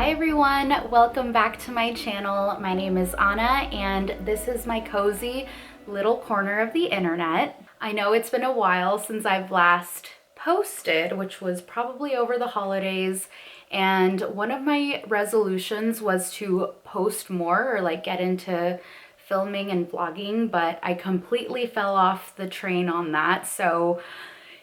Hi everyone, welcome back to my channel. My name is Anna and this is my cozy little corner of the internet. I know it's been a while since I've last posted, which was probably over the holidays, and one of my resolutions was to post more or like get into filming and vlogging, but I completely fell off the train on that. So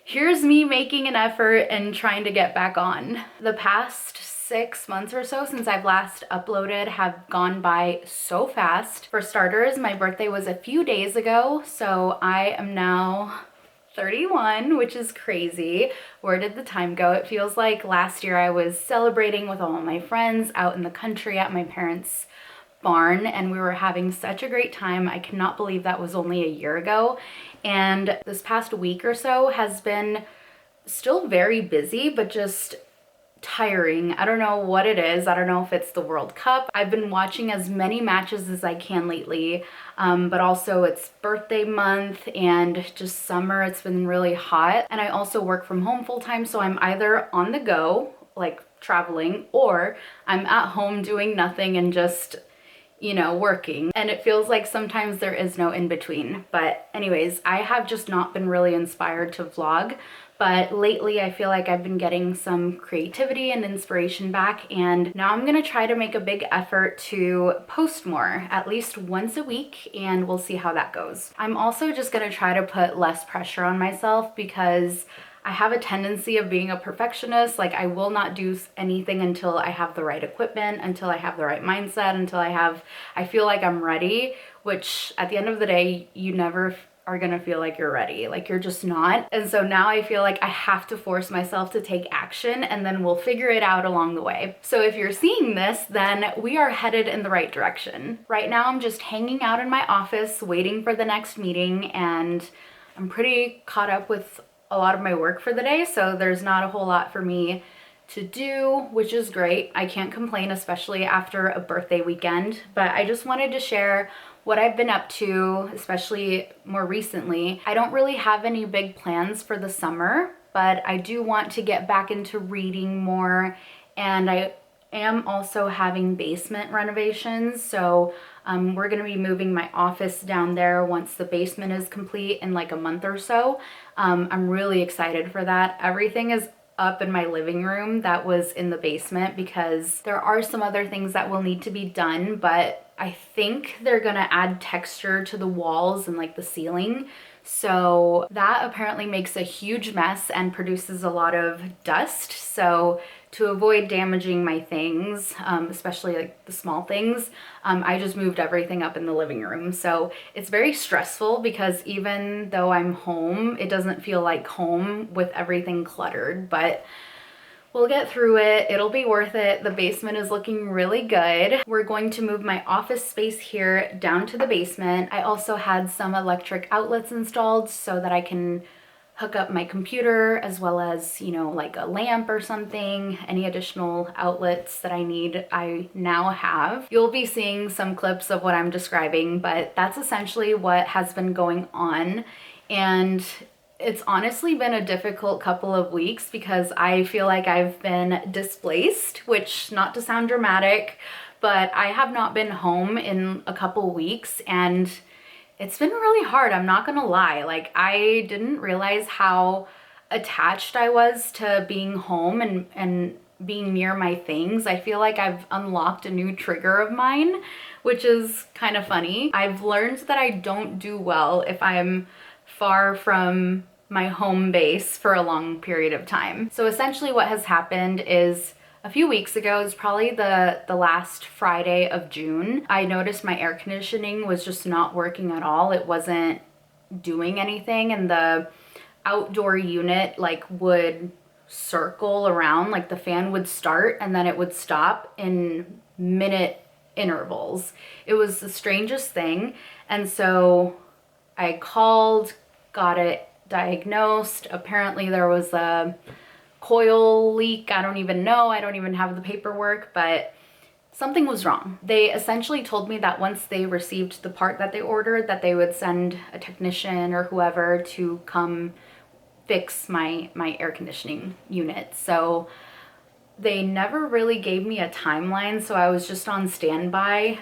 here's me making an effort and trying to get back on. The past 6 months or so since I've last uploaded have gone by so fast. For starters, my birthday was a few days ago, so I am now 31, which is crazy. Where did the time go? It feels like last year I was celebrating with all of my friends out in the country at my parents' barn and we were having such a great time. I cannot believe that was only a year ago. And this past week or so has been still very busy, but just tiring. I don't know what it is. I don't know if it's the World Cup. I've been watching as many matches as I can lately, but also it's birthday month and just summer. It's been really hot. And I also work from home full time, so I'm either on the go, like traveling, or I'm at home doing nothing and just working. And it feels like sometimes there is no in between. But anyways, I have just not been really inspired to vlog. But lately I feel like I've been getting some creativity and inspiration back, and now I'm gonna try to make a big effort to post more, at least once a week, and we'll see how that goes. I'm also just gonna try to put less pressure on myself because I have a tendency of being a perfectionist. Like, I will not do anything until I have the right equipment, until I have the right mindset, until I feel like I'm ready, which at the end of the day, you never are gonna feel like you're ready. Like, you're just not. And so now I feel like I have to force myself to take action, and then we'll figure it out along the way. So if you're seeing this, then we are headed in the right direction. Right now I'm just hanging out in my office waiting for the next meeting, and I'm pretty caught up with a lot of my work for the day, so there's not a whole lot for me to do, which is great. I can't complain, especially after a birthday weekend. But I just wanted to share what I've been up to, especially more recently. I don't really have any big plans for the summer, but I do want to get back into reading more, and I am also having basement renovations, so we're gonna be moving my office down there once the basement is complete in like a month or so. I'm really excited for that. Everything is up in my living room that was in the basement because there are some other things that will need to be done, but I think they're gonna add texture to the walls and like the ceiling. So that apparently makes a huge mess and produces a lot of dust. So to avoid damaging my things, especially like the small things, I just moved everything up in the living room. So it's very stressful because even though I'm home, it doesn't feel like home with everything cluttered, but we'll get through it. It'll be worth it. The basement is looking really good. We're going to move my office space here down to the basement. I also had some electric outlets installed so that I can hook up my computer as well as, like a lamp or something. Any additional outlets that I need, I now have. You'll be seeing some clips of what I'm describing, but that's essentially what has been going on. And it's honestly been a difficult couple of weeks because I feel like I've been displaced, which, not to sound dramatic, but I have not been home in a couple weeks, and it's been really hard. I'm not gonna lie. Like, I didn't realize how attached I was to being home and being near my things. I feel like I've unlocked a new trigger of mine, which is kind of funny. I've learned that I don't do well if I'm far from my home base for a long period of time. So essentially what has happened is, a few weeks ago, it's probably the last Friday of June, I noticed my air conditioning was just not working at all. It wasn't doing anything, and the outdoor unit like would circle around, like the fan would start and then it would stop in minute intervals. It was the strangest thing. And so I called, got it diagnosed. Apparently there was a coil leak. I don't even know. I don't even have the paperwork, but something was wrong. They essentially told me that once they received the part that they ordered, that they would send a technician or whoever to come fix my air conditioning unit. So they never really gave me a timeline, so I was just on standby,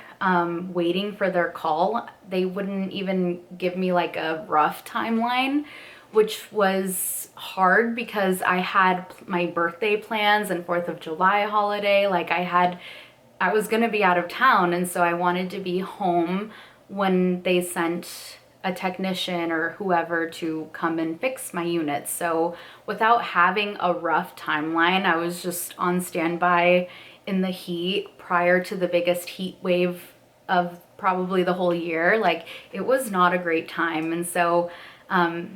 waiting for their call. They wouldn't even give me like a rough timeline, which was hard because I had my birthday plans and 4th of July holiday. Like I was gonna be out of town, and so I wanted to be home when they sent a technician or whoever to come and fix my unit. So without having a rough timeline, I was just on standby in the heat prior to the biggest heat wave of probably the whole year. Like, it was not a great time. And so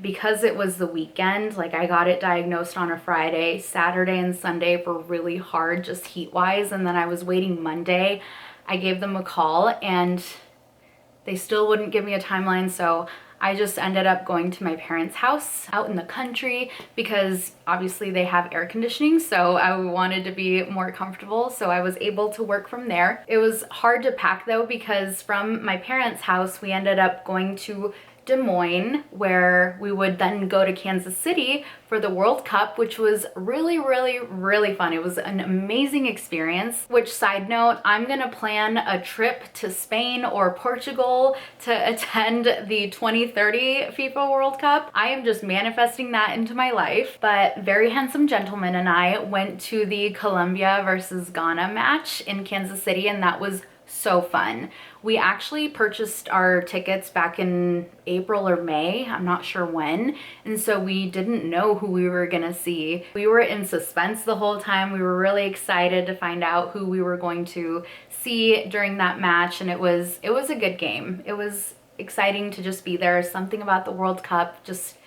because it was the weekend, like I got it diagnosed on a Friday, Saturday and Sunday were really hard just heat wise. And then I was waiting Monday. I gave them a call and they still wouldn't give me a timeline, so I just ended up going to my parents' house out in the country because obviously they have air conditioning, so I wanted to be more comfortable, so I was able to work from there. It was hard to pack though because from my parents' house we ended up going to Des Moines, where we would then go to Kansas City for the World Cup, which was really, really, really fun. It was an amazing experience, which, side note, I'm gonna plan a trip to Spain or Portugal to attend the 2030 FIFA World Cup. I am just manifesting that into my life. But very handsome gentleman and I went to the Colombia versus Ghana match in Kansas City, and that was so fun. We actually purchased our tickets back in April or May, I'm not sure when, and so we didn't know who we were gonna see. We were in suspense the whole time. We were really excited to find out who we were going to see during that match, and it was a good game. It was exciting to just be there. Something about the World Cup just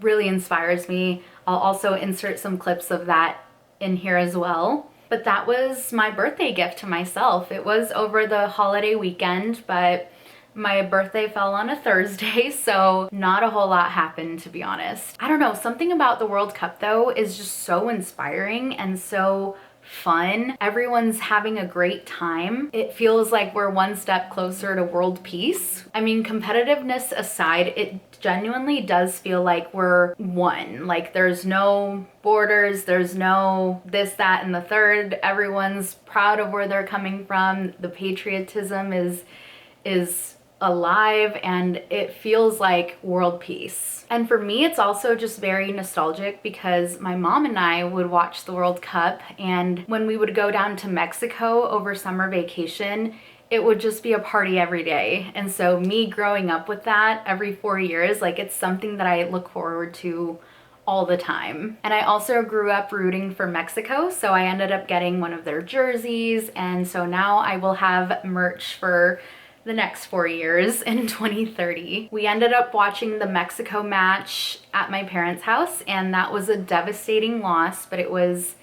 really inspires me. I'll also insert some clips of that in here as well. But that was my birthday gift to myself. It was over the holiday weekend, but my birthday fell on a Thursday, so not a whole lot happened, to be honest. I don't know, something about the World Cup though is just so inspiring and so fun. Everyone's having a great time. It feels like we're one step closer to world peace. I mean, competitiveness aside, it genuinely does feel like we're one. Like, there's no borders, there's no this, that, and the third. Everyone's proud of where they're coming from. The patriotism is alive, and it feels like world peace. And for me, it's also just very nostalgic because my mom and I would watch the World Cup, and when we would go down to Mexico over summer vacation, it would just be a party every day. And so me growing up with that every 4 years, like, it's something that I look forward to all the time. And I also grew up rooting for Mexico, so I ended up getting one of their jerseys, and so now I will have merch for the next 4 years in 2030. We ended up watching the Mexico match at my parents' house, and that was a devastating loss, but it was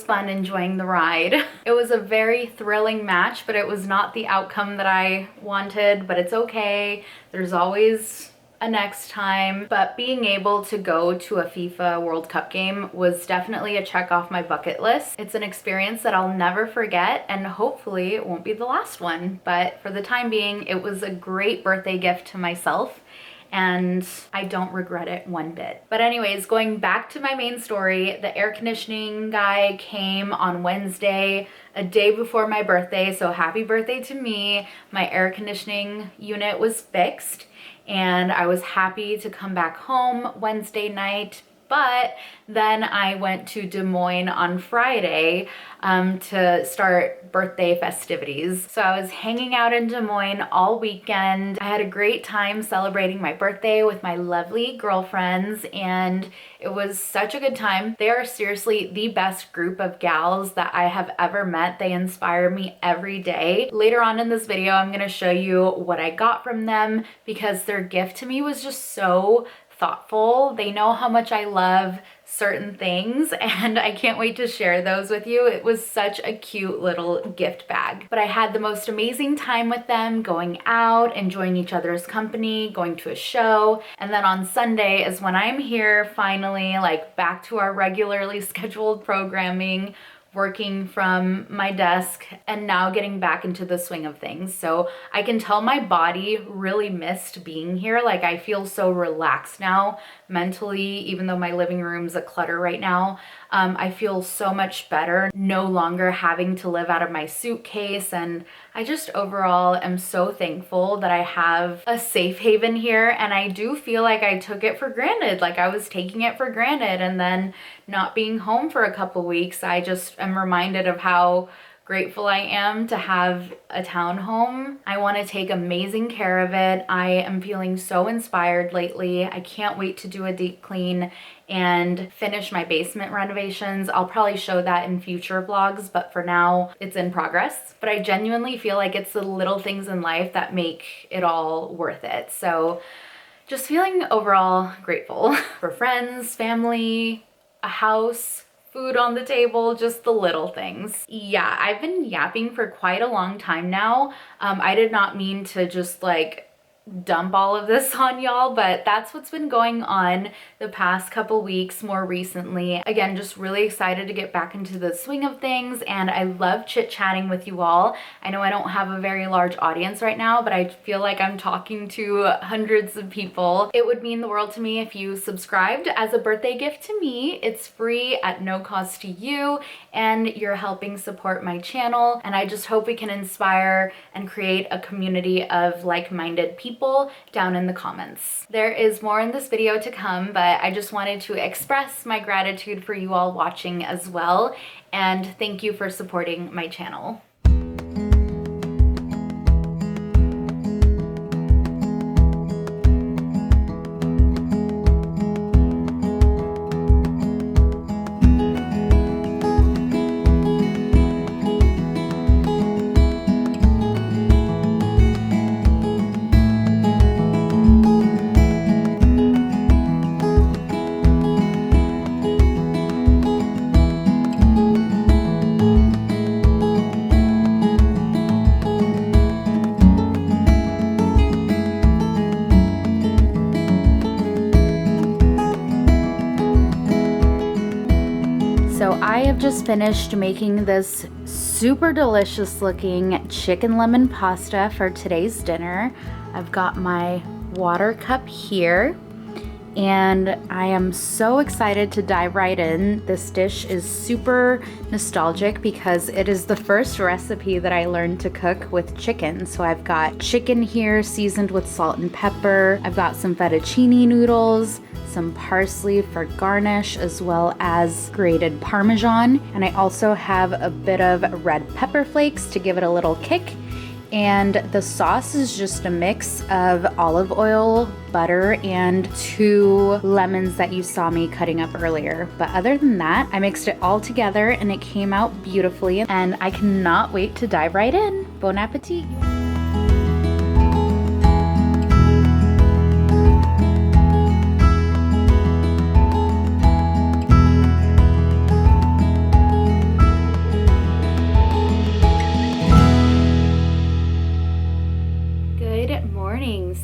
fun enjoying the ride. It was a very thrilling match, but it was not the outcome that I wanted, but it's okay. There's always a next time. But being able to go to a FIFA World Cup game was definitely a check off my bucket list. It's an experience that I'll never forget, and hopefully it won't be the last one. But for the time being, it was a great birthday gift to myself, and I don't regret it one bit. But anyways, going back to my main story, the air conditioning guy came on Wednesday, a day before my birthday, so happy birthday to me. My air conditioning unit was fixed, and I was happy to come back home Wednesday night. But then I went to Des Moines on Friday to start birthday festivities. So I was hanging out in Des Moines all weekend. I had a great time celebrating my birthday with my lovely girlfriends, and it was such a good time. They are seriously the best group of gals that I have ever met. They inspire me every day. Later on in this video, I'm gonna show you what I got from them because their gift to me was just so thoughtful. They know how much I love certain things, and I can't wait to share those with you. It was such a cute little gift bag. But I had the most amazing time with them, going out, enjoying each other's company, going to a show. And then on Sunday is when I'm here finally, like, back to our regularly scheduled programming, working from my desk, and now getting back into the swing of things. So I can tell my body really missed being here. Like, I feel so relaxed now mentally, even though my living room's a clutter right now, I feel so much better no longer having to live out of my suitcase. And I just overall am so thankful that I have a safe haven here. And I do feel like I took it for granted. Like I was taking it for granted, and then not being home for a couple weeks, I just am reminded of how grateful I am to have a townhome. I want to take amazing care of it. I am feeling so inspired lately. I can't wait to do a deep clean and finish my basement renovations. I'll probably show that in future vlogs, but for now it's in progress. But I genuinely feel like it's the little things in life that make it all worth it. So just feeling overall grateful for friends, family, a house, food on the table, just the little things. Yeah, I've been yapping for quite a long time now. I did not mean to just like dump all of this on y'all, but that's what's been going on the past couple weeks more recently. Again, just really excited to get back into the swing of things, and I love chit-chatting with you all. I know I don't have a very large audience right now, but I feel like I'm talking to hundreds of people. It would mean the world to me if you subscribed as a birthday gift to me. It's free at no cost to you, and you're helping support my channel, and I just hope we can inspire and create a community of like-minded people down in the comments. There is more in this video to come, but I just wanted to express my gratitude for you all watching as well, and thank you for supporting my channel. So I have just finished making this super delicious looking chicken lemon pasta for today's dinner. I've got my water cup here, and I am so excited to dive right in. This dish is super nostalgic because it is the first recipe that I learned to cook with chicken. So I've got chicken here seasoned with salt and pepper. I've got some fettuccine noodles, some parsley for garnish, as well as grated Parmesan. And I also have a bit of red pepper flakes to give it a little kick. And the sauce is just a mix of olive oil, butter, and 2 lemons that you saw me cutting up earlier. But other than that, I mixed it all together and it came out beautifully, and I cannot wait to dive right in. Bon appetit!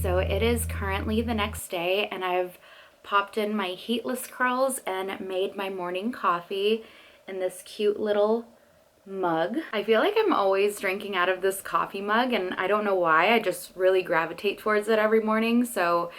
So it is currently the next day, and I've popped in my heatless curls and made my morning coffee in this cute little mug. I feel like I'm always drinking out of this coffee mug, and I don't know why. I just really gravitate towards it every morning. So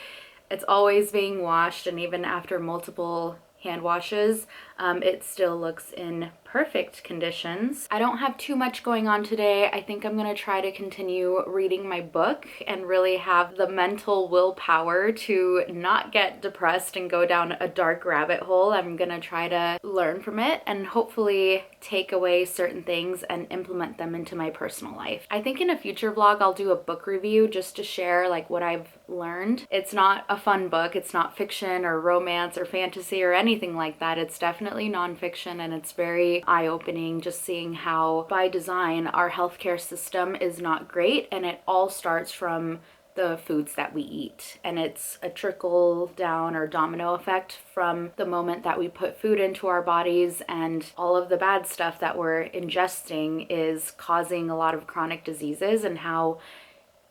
it's always being washed, and even after multiple hand washes, it still looks in perfect conditions. I don't have too much going on today. I think I'm gonna try to continue reading my book and really have the mental willpower to not get depressed and go down a dark rabbit hole. I'm gonna try to learn from it and hopefully take away certain things and implement them into my personal life. I think in a future vlog I'll do a book review just to share like what I've learned. It's not a fun book. It's not fiction or romance or fantasy or anything like that. It's definitely nonfiction, and it's very eye-opening just seeing how by design our healthcare system is not great, and it all starts from the foods that we eat, and it's a trickle down or domino effect from the moment that we put food into our bodies, and all of the bad stuff that we're ingesting is causing a lot of chronic diseases, and how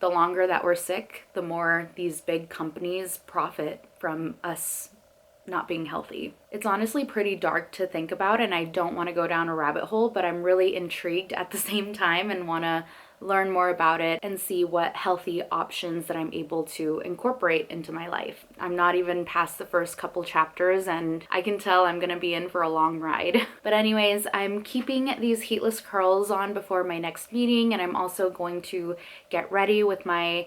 the longer that we're sick, the more these big companies profit from us not being healthy. It's honestly pretty dark to think about, and I don't want to go down a rabbit hole, but I'm really intrigued at the same time and want to learn more about it and see what healthy options that I'm able to incorporate into my life. I'm not even past the first couple chapters, and I can tell I'm gonna be in for a long ride. But anyways, I'm keeping these heatless curls on before my next meeting, and I'm also going to get ready with my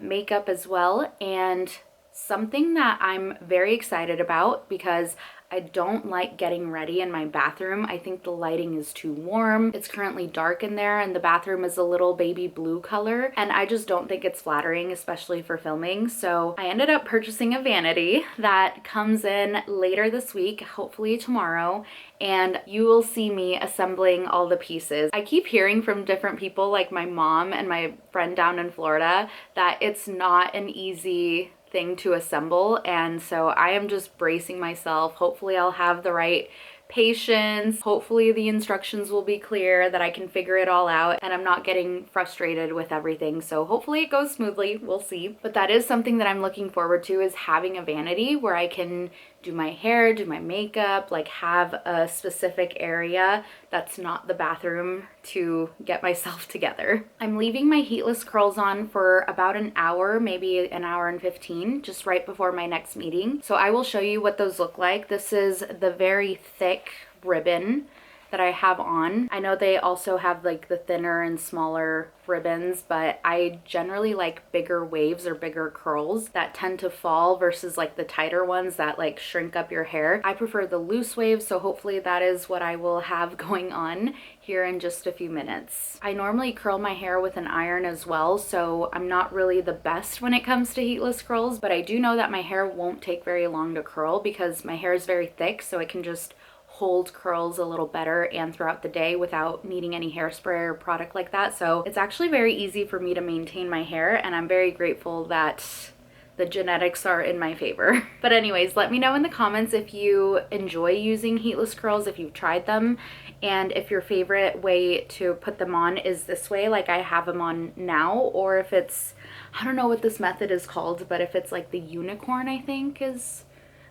makeup as well. And something that I'm very excited about, because I don't like getting ready in my bathroom. I think the lighting is too warm. It's currently dark in there, and the bathroom is a little baby blue color, and I just don't think it's flattering, especially for filming. So I ended up purchasing a vanity that comes in later this week, hopefully tomorrow, and you will see me assembling all the pieces. I keep hearing from different people, like my mom and my friend down in Florida, that it's not an easy thing to assemble, and so I am just bracing myself. Hopefully I'll have the right patience. Hopefully the instructions will be clear, that I can figure it all out, and I'm not getting frustrated with everything. So hopefully it goes smoothly. We'll see. But that is something that I'm looking forward to, is having a vanity where I can do my hair, do my makeup, like have a specific area that's not the bathroom to get myself together. I'm leaving my heatless curls on for about an hour, maybe an hour and 15, just right before my next meeting. So I will show you what those look like. This is the very thick ribbon that I have on. I know they also have like the thinner and smaller ribbons, but I generally like bigger waves or bigger curls that tend to fall versus like the tighter ones that like shrink up your hair. I prefer the loose waves, so hopefully that is what I will have going on here in just a few minutes. I normally curl my hair with an iron as well, so I'm not really the best when it comes to heatless curls, but I do know that my hair won't take very long to curl because my hair is very thick, so it can just hold curls a little better and throughout the day without needing any hairspray or product like that. So it's actually very easy for me to maintain my hair, and I'm very grateful that the genetics are in my favor. But anyways, let me know in the comments if you enjoy using heatless curls, if you've tried them, and if your favorite way to put them on is this way, like I have them on now, or if it's, I don't know what this method is called, but if it's like the unicorn, I think is,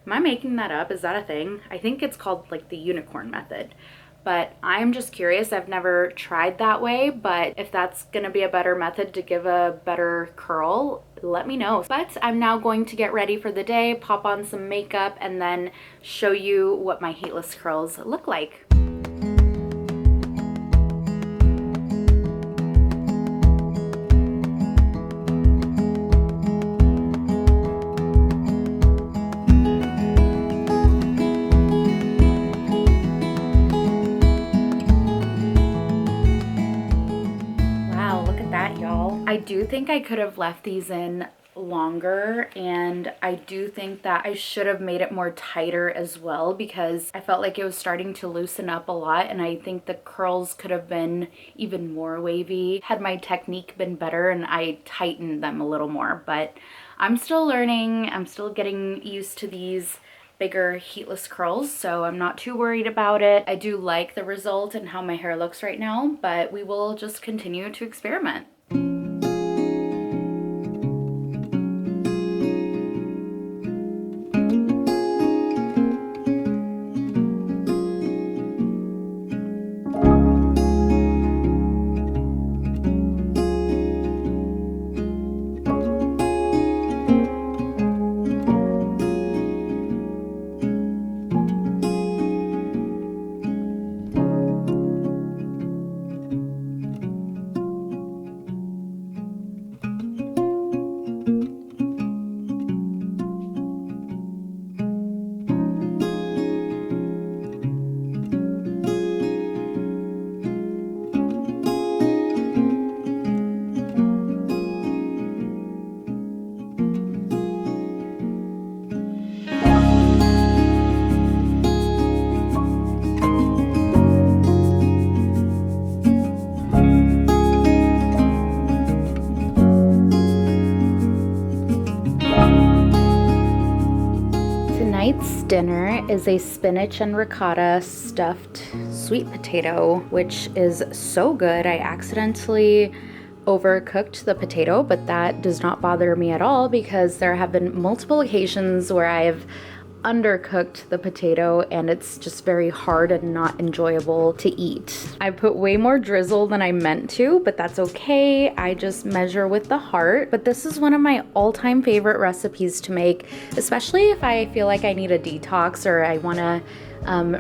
am I making that up? Is that a thing? I think it's called like the unicorn method. But I'm just curious. I've never tried that way, but if that's gonna be a better method to give a better curl, let me know. But I'm now going to get ready for the day, pop on some makeup, and then show you what my heatless curls look like. I do think I could have left these in longer, and I do think that I should have made it more tighter as well, because I felt like it was starting to loosen up a lot, and I think the curls could have been even more wavy had my technique been better and I tightened them a little more. But I'm still learning. I'm still getting used to these bigger heatless curls, so I'm not too worried about it. I do like the result and how my hair looks right now, but we will just continue to experiment. Tonight's dinner is a spinach and ricotta stuffed sweet potato, which is so good. I accidentally overcooked the potato, but that does not bother me at all because there have been multiple occasions where I've undercooked the potato and it's just very hard and not enjoyable to eat. I put way more drizzle than I meant to, but that's okay. I just measure with the heart. But this is one of my all-time favorite recipes to make, especially if I feel like I need a detox or I want to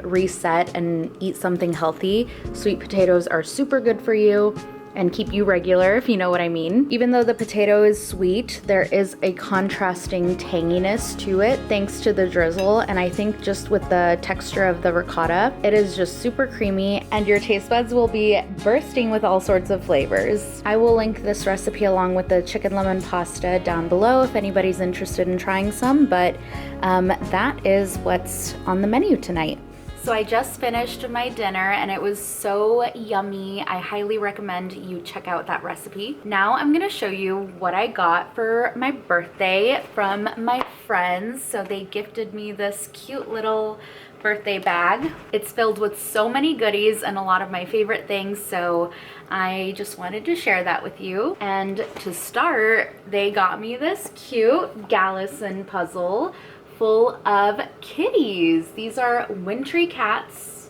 reset and eat something healthy. Sweet potatoes are super good for you and keep you regular, if you know what I mean. Even though the potato is sweet, there is a contrasting tanginess to it thanks to the drizzle, and I think just with the texture of the ricotta, it is just super creamy and your taste buds will be bursting with all sorts of flavors. I will link this recipe along with the chicken lemon pasta down below if anybody's interested in trying some, but that is what's on the menu tonight. So I just finished my dinner and it was so yummy. I highly recommend you check out that recipe. Now I'm gonna show you what I got for my birthday from my friends. So they gifted me this cute little birthday bag. It's filled with so many goodies and a lot of my favorite things, so I just wanted to share that with you. And to start, they got me this cute Gallison puzzle full of kitties. These are wintry cats,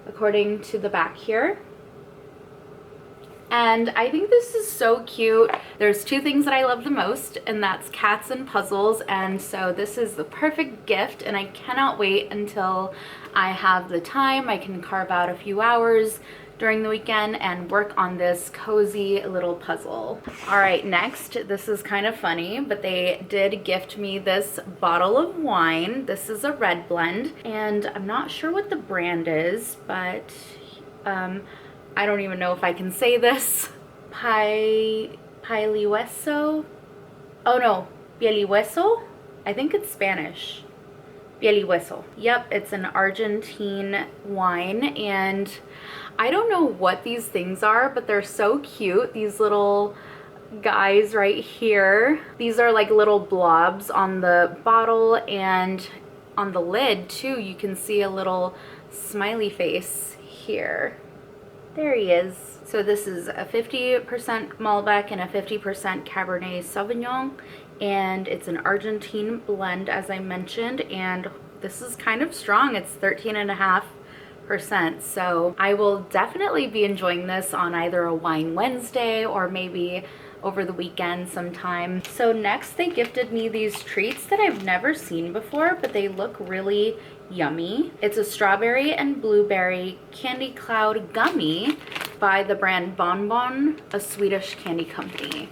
according to the back here. And I think this is so cute. There's two things that I love the most, and that's cats and puzzles. And so this is the perfect gift, and I cannot wait until I have the time. I can carve out a few hours during the weekend and work on this cozy little puzzle. All right, next, this is kind of funny, but they did gift me this bottle of wine. This is a red blend, and I'm not sure what the brand is, but I don't even know if I can say this. Pielihueso? Oh no, Pielihueso? I think it's Spanish. Pielihueso. Yep, it's an Argentine wine, and I don't know what these things are, but they're so cute. These little guys right here. These are like little blobs on the bottle, and on the lid too, you can see a little smiley face here. There he is. So this is a 50% Malbec and a 50% Cabernet Sauvignon, and it's an Argentine blend, as I mentioned, and this is kind of strong. It's 13.5%. So I will definitely be enjoying this on either a Wine Wednesday or maybe over the weekend sometime. So next, they gifted me these treats that I've never seen before, but they look really yummy. It's a strawberry and blueberry candy cloud gummy by the brand Bon Bon, a Swedish candy company.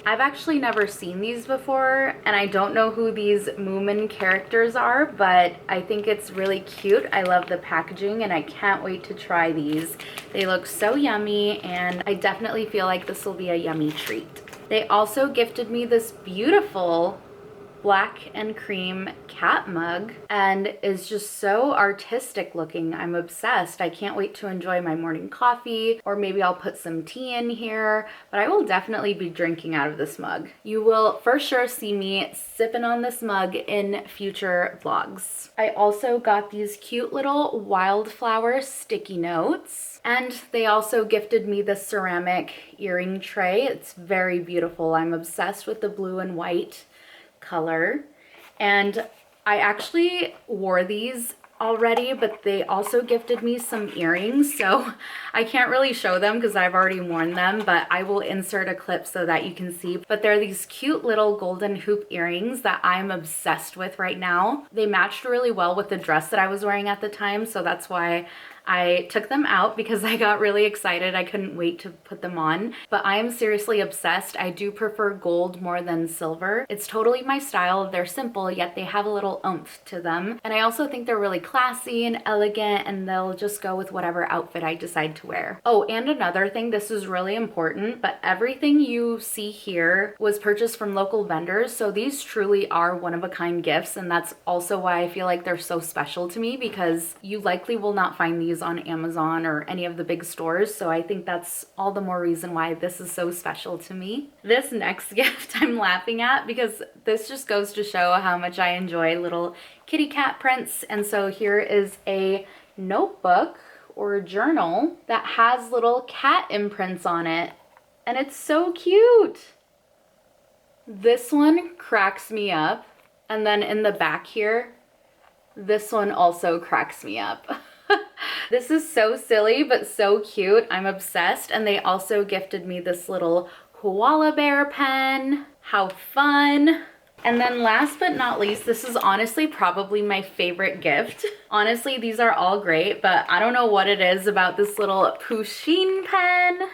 I've actually never seen these before, and I don't know who these Moomin characters are, but I think it's really cute. I love the packaging, and I can't wait to try these. They look so yummy, and I definitely feel like this will be a yummy treat. They also gifted me this beautiful black and cream cat mug, and is just so artistic looking. I'm obsessed. I can't wait to enjoy my morning coffee, or maybe I'll put some tea in here, but I will definitely be drinking out of this mug. You will for sure see me sipping on this mug in future vlogs. I also got these cute little wildflower sticky notes, and they also gifted me the ceramic earring tray. It's very beautiful. I'm obsessed with the blue and white color, and I actually wore these already, but they also gifted me some earrings, so I can't really show them because I've already worn them, but I will insert a clip so that you can see. But they're these cute little golden hoop earrings that I'm obsessed with right now. They matched really well with the dress that I was wearing at the time, so that's why I took them out, because I got really excited. I couldn't wait to put them on, but I am seriously obsessed. I do prefer gold more than silver. It's totally my style. They're simple, yet they have a little oomph to them. And I also think they're really classy and elegant, and they'll just go with whatever outfit I decide to wear. Oh, and another thing, this is really important, but everything you see here was purchased from local vendors. So these truly are one-of-a-kind gifts, and that's also why I feel like they're so special to me, because you likely will not find these on Amazon or any of the big stores. So I think that's all the more reason why this is so special to me. This next gift I'm laughing at because this just goes to show how much I enjoy little kitty cat prints. And so here is a notebook or a journal that has little cat imprints on it, and it's so cute. This one cracks me up. And then in the back here, This one also cracks me up. This is so silly, but so cute. I'm obsessed. And they also gifted me this little koala bear pen. How fun. And then last but not least, this is honestly probably my favorite gift. Honestly, these are all great, but I don't know what it is about this little Pusheen pen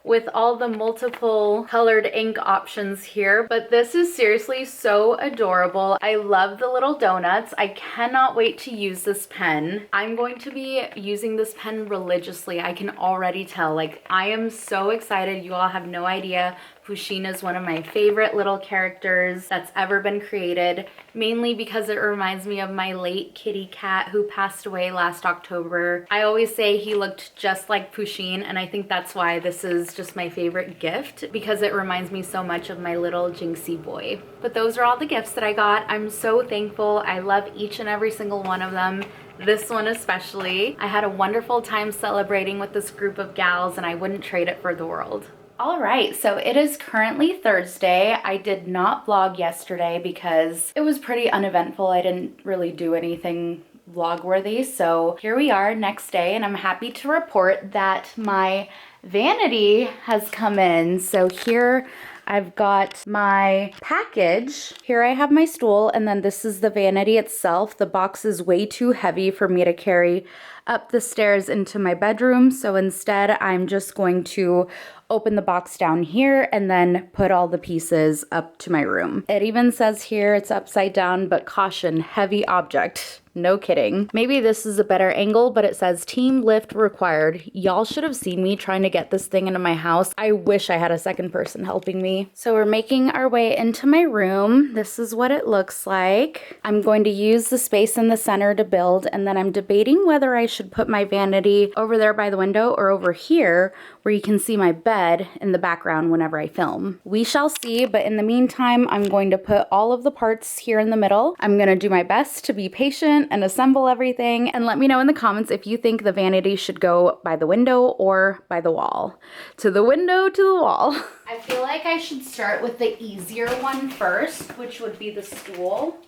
with all the multiple colored ink options here, but this is seriously so adorable. I love the little donuts. I cannot wait to use this pen. I'm going to be using this pen religiously. I can already tell. Like, I am so excited. You all have no idea. Pusheen is one of my favorite little characters that's ever been created, mainly because it reminds me of my late kitty cat who passed away last October. I always say he looked just like Pusheen, and I think that's why this is just my favorite gift, because it reminds me so much of my little Jinxie boy. But those are all the gifts that I got. I'm so thankful. I love each and every single one of them. This one especially. I had a wonderful time celebrating with this group of gals, and I wouldn't trade it for the world. All right, so it is currently Thursday. I did not vlog yesterday because it was pretty uneventful. I didn't really do anything vlog worthy. So here we are next day, and I'm happy to report that my vanity has come in. So here I've got my package. Here I have my stool, and then this is the vanity itself. The box is way too heavy for me to carry up the stairs into my bedroom. So instead, I'm just going to open the box down here and then put all the pieces up to my room. It even says here it's upside down, but caution, heavy object. No kidding. Maybe this is a better angle, but it says team lift required. Y'all should have seen me trying to get this thing into my house. I wish I had a second person helping me. So we're making our way into my room. This is what it looks like. I'm going to use the space in the center to build, and then I'm debating whether I should put my vanity over there by the window or over here where you can see my bed in the background whenever I film. We shall see, but in the meantime, I'm going to put all of the parts here in the middle. I'm gonna do my best to be patient and assemble everything, and let me know in the comments if you think the vanity should go by the window or by the wall. To the window, to the wall. I feel like I should start with the easier one first, which would be the stool.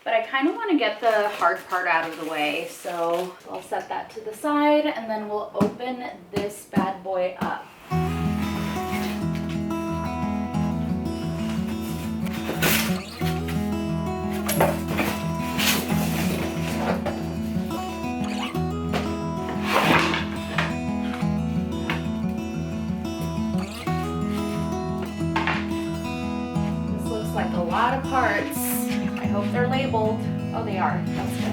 But I kind of want to get the hard part out of the way, so I'll set that to the side, and then we'll open this bad boy up. This looks like a lot of parts. I hope they're labeled. Oh, they are. That's good.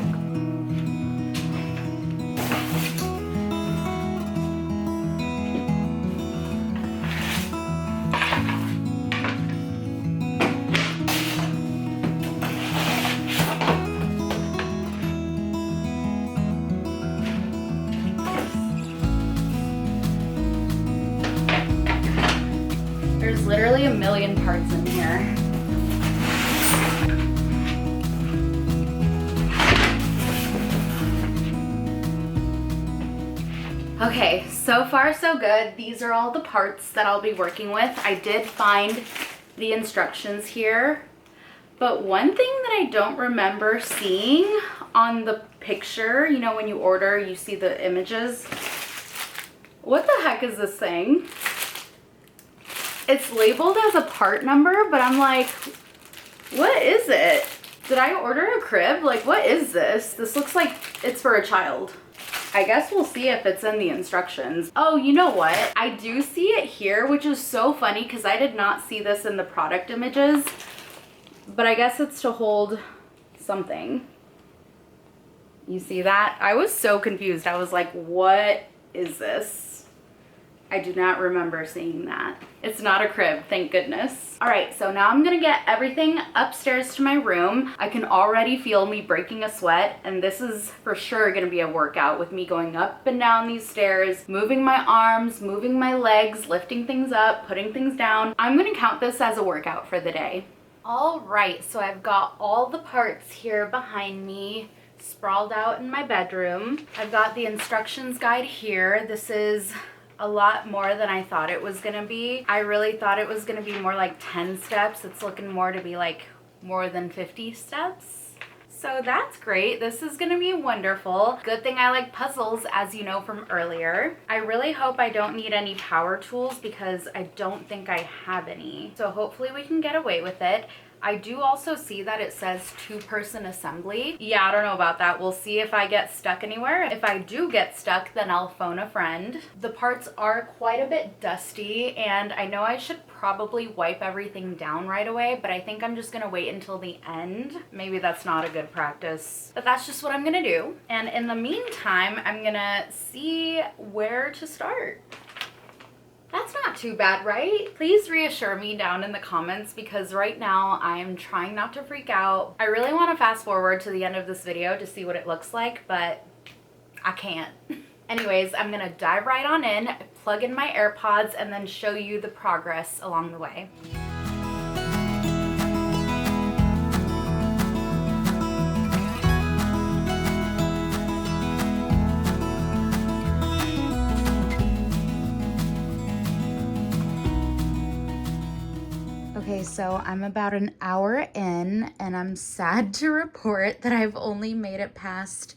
There's literally a million parts in here. Okay, so far so good. These are all the parts that I'll be working with. I did find the instructions here, but one thing that I don't remember seeing on the picture, you know, when you order, you see the images. What the heck is this thing? It's labeled as a part number, but I'm like, what is it? Did I order a crib? Like, what is this? This looks like it's for a child. I guess we'll see if it's in the instructions. Oh, you know what? I do see it here, which is so funny because I did not see this in the product images, but I guess it's to hold something. You see that? I was so confused. I was like, what is this? I do not remember seeing that. It's not a crib, thank goodness. All right, so now I'm gonna get everything upstairs to my room. I can already feel me breaking a sweat, and this is for sure gonna be a workout with me going up and down these stairs, moving my arms, moving my legs, lifting things up, putting things down. I'm gonna count this as a workout for the day. All right, so I've got all the parts here behind me, sprawled out in my bedroom. I've got the instructions guide here. This is a lot more than I thought it was gonna be. I really thought it was gonna be more like 10 steps. It's looking more to be like more than 50 steps. So that's great. This is gonna be wonderful. Good thing I like puzzles, as you know from earlier. I really hope I don't need any power tools because I don't think I have any. So hopefully we can get away with it. I do also see that it says 2-person assembly. Yeah, I don't know about that. We'll see if I get stuck anywhere. If I do get stuck, then I'll phone a friend. The parts are quite a bit dusty, and I know I should probably wipe everything down right away, but I think I'm just gonna wait until the end. Maybe that's not a good practice, but that's just what I'm gonna do. And in the meantime, I'm gonna see where to start. That's not too bad, right? Please reassure me down in the comments because right now I'm trying not to freak out. I really want to fast forward to the end of this video to see what it looks like, but I can't. Anyways, I'm gonna dive right on in, plug in my AirPods, and then show you the progress along the way. Okay, so I'm about an hour in, and I'm sad to report that I've only made it past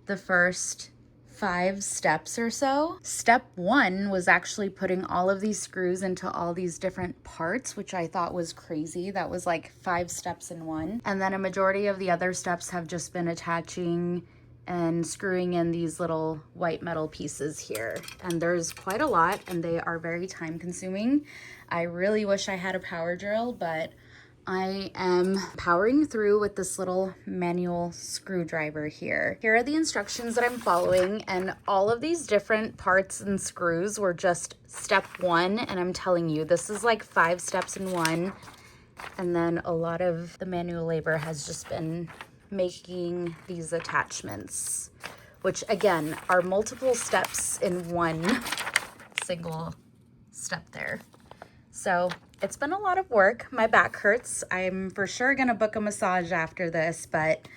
the first 5 steps or so. Step 1 was actually putting all of these screws into all these different parts, which I thought was crazy. That was like 5 steps in one. And then a majority of the other steps have just been attaching and screwing in these little white metal pieces here. And there's quite a lot, and they are very time consuming. I really wish I had a power drill, but I am powering through with this little manual screwdriver here. Here are the instructions that I'm following, and all of these different parts and screws were just step 1, and I'm telling you, this is like 5 steps in one. And then a lot of the manual labor has just been making these attachments, which again are multiple steps in one single step there. So it's been a lot of work. My back hurts. I'm for sure gonna book a massage after this, but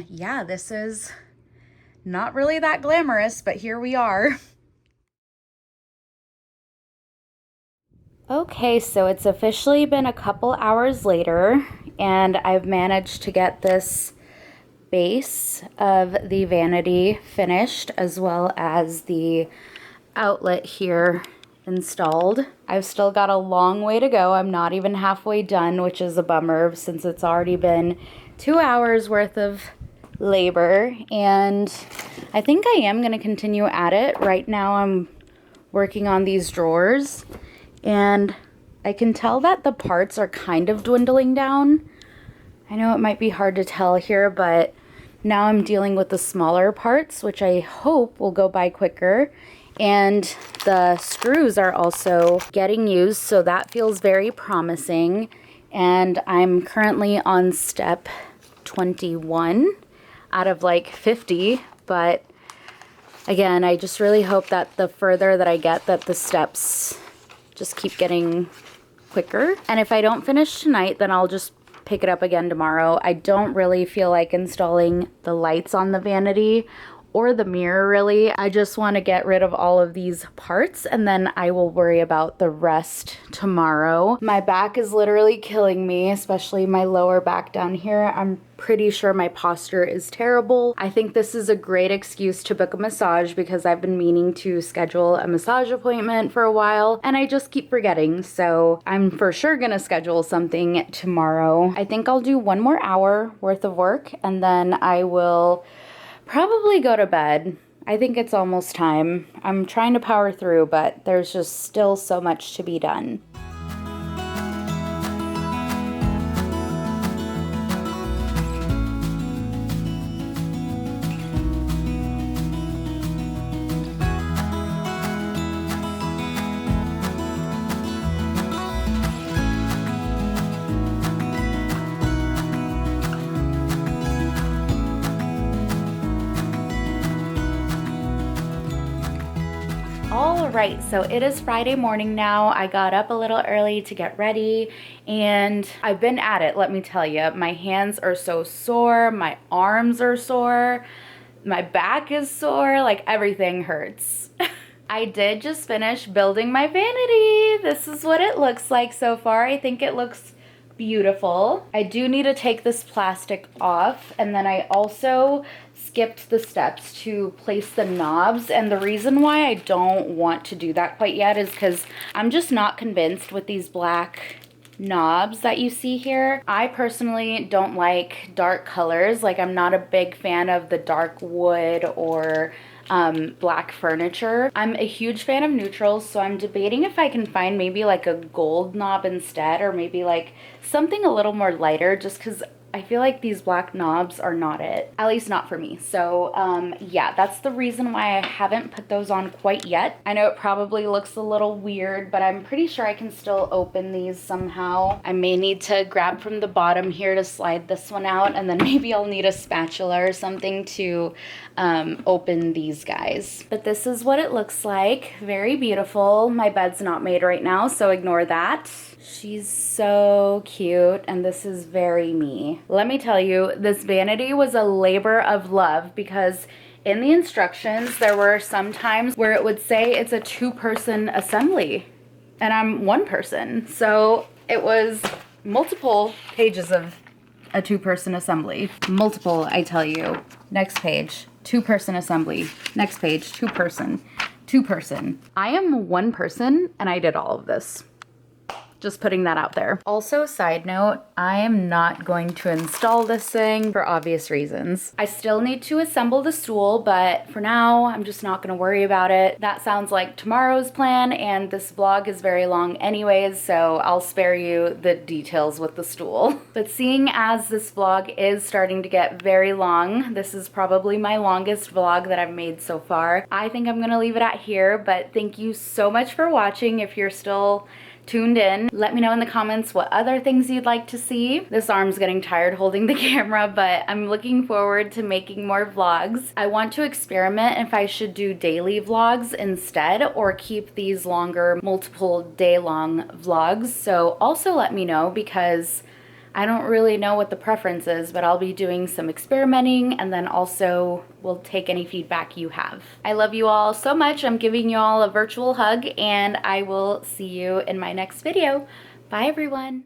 yeah, this is not really that glamorous, but here we are. Okay, so it's officially been a couple hours later, and I've managed to get this base of the vanity finished, as well as the outlet here installed. I've still got a long way to go. I'm not even halfway done, which is a bummer since it's already been 2 hours worth of labor, and I think I am going to continue at it. Right now I'm working on these drawers, and I can tell that the parts are kind of dwindling down. I know it might be hard to tell here, but now I'm dealing with the smaller parts, which I hope will go by quicker. And the screws are also getting used, so that feels very promising. And I'm currently on step 21 out of like 50, but again, I just really hope that the further that I get, that the steps just keep getting quicker. And if I don't finish tonight, then I'll just pick it up again tomorrow. I don't really feel like installing the lights on the vanity or the mirror really. I just want to get rid of all of these parts, and then I will worry about the rest tomorrow. My back is literally killing me, especially my lower back down here. I'm pretty sure my posture is terrible. I think this is a great excuse to book a massage because I've been meaning to schedule a massage appointment for a while and I just keep forgetting. So I'm for sure gonna schedule something tomorrow. I think I'll do 1 more hour worth of work, and then I will probably go to bed. I think it's almost time. I'm trying to power through, but there's just still so much to be done. All right, so it is Friday morning now. I got up a little early to get ready, and I've been at it, let me tell you. My hands are so sore, my arms are sore, my back is sore, like everything hurts. I did just finish building my vanity. This is what it looks like so far. I think it looks beautiful. I do need to take this plastic off, and then I also skipped the steps to place the knobs, and the reason why I don't want to do that quite yet is because I'm just not convinced with these black knobs that you see here. I personally don't like dark colors. Like, I'm not a big fan of the dark wood or black furniture. I'm a huge fan of neutrals, so I'm debating if I can find maybe like a gold knob instead, or maybe like something a little more lighter, just because I feel like these black knobs are not it, at least not for me. So yeah, that's the reason why I haven't put those on quite yet. I know it probably looks a little weird, but I'm pretty sure I can still open these somehow. I may need to grab from the bottom here to slide this one out, and then maybe I'll need a spatula or something to open these guys. But this is what it looks like. Very beautiful. My bed's not made right now, so ignore that. She's so cute, and this is very me. Let me tell you, this vanity was a labor of love, because in the instructions, there were some times where it would say it's a 2-person assembly, and I'm 1 person. So it was multiple pages of a 2-person assembly. Multiple, I tell you. Next page, 2-person assembly. Next page, 2-person, 2-person. I am 1 person, and I did all of this. Just putting that out there. Also, side note, I am not going to install this thing for obvious reasons. I still need to assemble the stool, but for now, I'm just not gonna worry about it. That sounds like tomorrow's plan, and this vlog is very long anyways, so I'll spare you the details with the stool. But seeing as this vlog is starting to get very long, this is probably my longest vlog that I've made so far, I think I'm gonna leave it at here, but thank you so much for watching. If you're still tuned in, let me know in the comments what other things you'd like to see. This arm's getting tired holding the camera, but I'm looking forward to making more vlogs. I want to experiment if I should do daily vlogs instead, or keep these longer, multiple day-long vlogs. So also let me know, because I don't really know what the preference is, but I'll be doing some experimenting, and then also we'll take any feedback you have. I love you all so much. I'm giving you all a virtual hug, and I will see you in my next video. Bye, everyone.